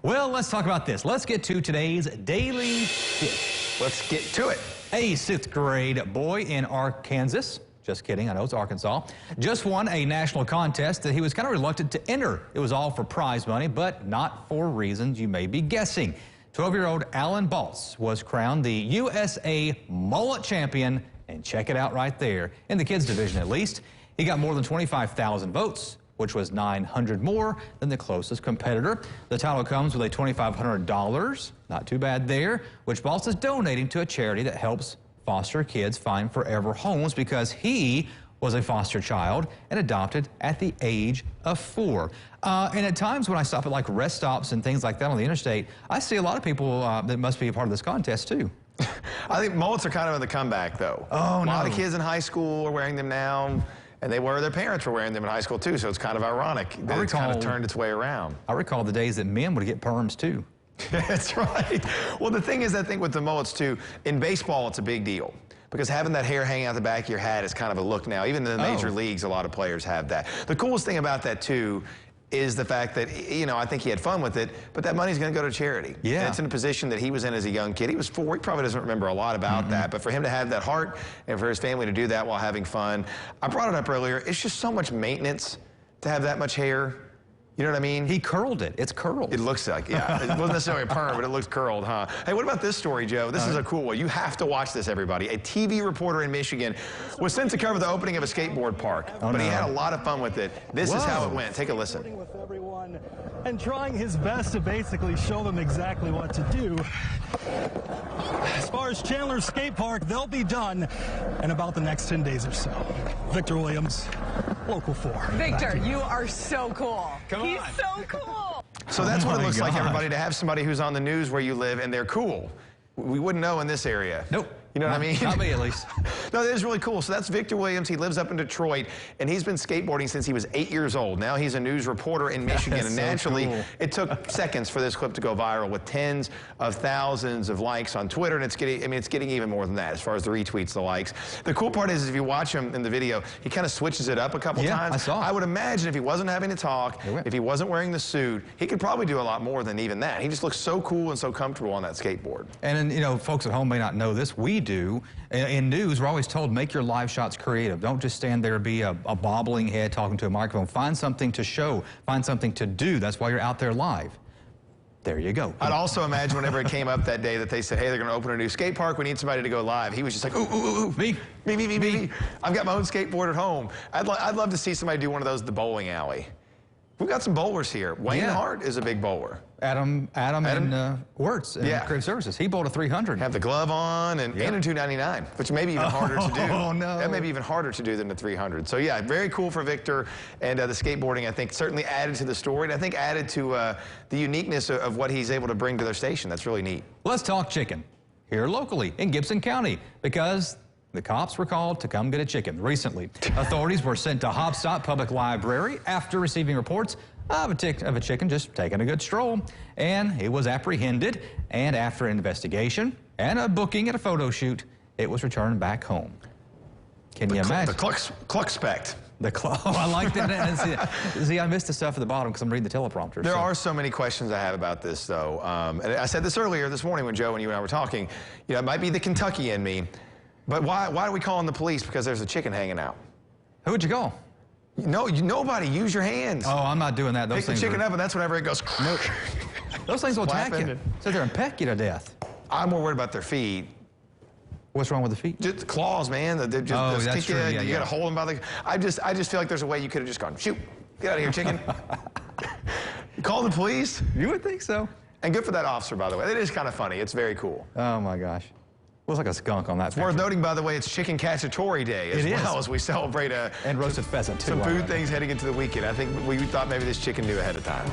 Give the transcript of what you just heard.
Well, let's talk about this. Let's get to today's Daily Dish. Let's get to it. A 6th grade boy in Arkansas, just kidding, I know it's Arkansas, just won a national contest that he was kind of reluctant to enter. It was all for prize money, but not for reasons you may be guessing. 12-year-old Alan Baltz was crowned the USA Mullet Champion, and check it out right there, in the kids division at least. He got more than 25,000 votes, which was 900 more than the closest competitor. The title comes with a $2,500, not too bad there, which Baltz is donating to a charity that helps foster kids find forever homes because he was a foster child and adopted at the age of 4. And at times when I stop at like rest stops and things like that on the interstate, I see a lot of people that must be a part of this contest too. I think mullets are kind of in the comeback though. Oh, no. A lot of kids in high school are wearing them now, and their parents were wearing them in high school too, so it's kind of ironic that it's kind of turned its way around. I recall the days that men would get perms too. That's right. Well, the thing is, I think with the mullets too, in baseball it's a big deal. Because having that hair hanging out the back of your hat is kind of a look now. Even in the major leagues, a lot of players have that. The coolest thing about that, too, is the fact that, you know, I think he had fun with it, but that money's going to go to charity. Yeah. And it's in a position that he was in as a young kid. He was 4. He probably doesn't remember a lot about that. But for him to have that heart and for his family to do that while having fun, I brought it up earlier, it's just so much maintenance to have that much hair. You know what I mean? He curled it. It's curled. It looks like, yeah. It wasn't necessarily a perm, but it looks curled, huh? Hey, what about this story, Joe? This is a cool one. You have to watch this, everybody. A TV reporter in Michigan was sent to cover the opening of a skateboard park, but he had a lot of fun with it. This is how it went. Take a listen. With everyone and trying his best to basically show them exactly what to do. As far as Chandler Skate Park, they'll be done in about the next 10 days or so. Victor Williams, Local 4. Victor, you are so cool. He's so cool. So that's what it looks like, everybody, to have somebody who's on the news where you live and they're cool. We wouldn't know in this area. Nope. You know what I mean? Not me, at least. No, that is really cool. So that's Victor Williams. He lives up in Detroit, and he's been skateboarding since he was 8 years old. Now he's a news reporter in Michigan, and naturally, it took seconds for this clip to go viral with tens of thousands of likes on Twitter, and it's getting even more than that as far as the retweets, the likes. The cool part is if you watch him in the video, he kind of switches it up a couple times. I saw. I would imagine if he wasn't having to talk, if he wasn't wearing the suit, he could probably do a lot more than even that. He just looks so cool and so comfortable on that skateboard. And, you know, folks at home may not know this. We do. In news, we're always told, make your live shots creative. Don't just stand there and be a bobbling head talking to a microphone. Find something to show. Find something to do. That's why you're out there live. There you go. I'd also imagine whenever it came up that day that they said, hey, they're going to open a new skate park. We need somebody to go live. He was just like, ooh, ooh, ooh. Me. I've got my own skateboard at home. I'd love to see somebody do one of those at the bowling alley. We've got some bowlers here. Wayne Hart is a big bowler. Adam in Wirtz in Creative Services. He bowled a 300. Have the glove on and a 299, which may be even harder to do. Oh, no. That may be even harder to do than the 300. So, yeah, very cool for Victor. And the skateboarding, I think, certainly added to the story. And I think added to the uniqueness of what he's able to bring to their station. That's really neat. Let's talk chicken here locally in Gibson County because the cops were called to come get a chicken recently. Authorities were sent to Hopstop Public Library after receiving reports of a chicken just taking a good stroll. And he was apprehended. And after an investigation and a booking at a photo shoot, it was returned back home. Can you imagine? The Cluckspect. Oh, I liked it. See, I missed the stuff at the bottom because I'm reading the teleprompter. There are so many questions I have about this, though. And I said this earlier this morning when Joe and you and I were talking. You know, it might be the Kentucky in me. But why are we calling the police? Because there's a chicken hanging out. Who would you call? No, nobody. Use your hands. Oh, I'm not doing that. Pick the chicken up, and that's whenever it goes. Nope. Those things will attack you. Sit there and peck you to death. I'm more worried about their feet. What's wrong with the feet? Just the claws, man. They just, oh, that's true. You got to hold them by the. I just feel like there's a way you could have just gone, shoot, get out of here, chicken. Call the police. You would think so. And good for that officer, by the way. It is kind of funny. It's very cool. Oh my gosh. Looks like a skunk on that picture. Worth noting, by the way, it's Chicken Cacciatore Day as well as we celebrate and roasted pheasant too. Some food things heading into the weekend. I think we thought maybe this chicken knew ahead of time.